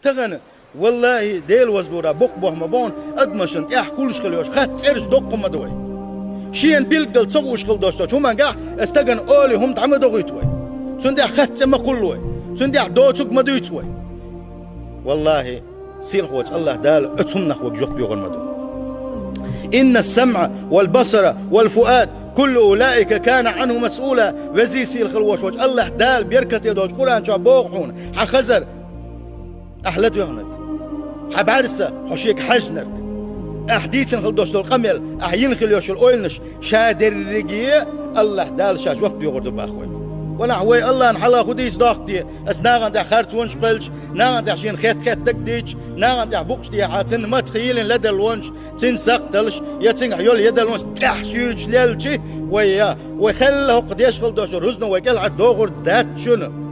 تغن والله ديل وزبورا بوق بوه مبون ادمشنت اح كلش خليوش خات سيرش دوق مدوي شين بيلقل تصوش خل دوشتوش هم قاع استغن اولي هم تعمدوا غيتوي سندي خات ما كلوي سندي دوتك مدويتوي والله سين خوت الله دال اتهم نخوك جوخ بيغن مدو إن السمع والبصر والفؤاد كل أولئك كان عنه مسؤولا وزي سيل خلوش وجه الله دال بيركت يدوش قرآن شو بوقون حخزر أحلت يهنك حبعرسة حشيك حجنك أحديثن خلدوش القمل أحيين خليوش الأويلنش شادر الرقية الله دال شاش وقت بيغردو باخوي ونحوي الله نحلا خديس داختي اسناغن دع خرت ونش قلش ناغن دع شين خيت تكديش ناغن دع بوقش دي عاتن ما تخيلن لدى الونش تنسق تلش يتنق عيول يد الونش تحشيج ليلشي ويا ويخله قد يشغل دوش الرزن ويقلع الدوغر دات شنو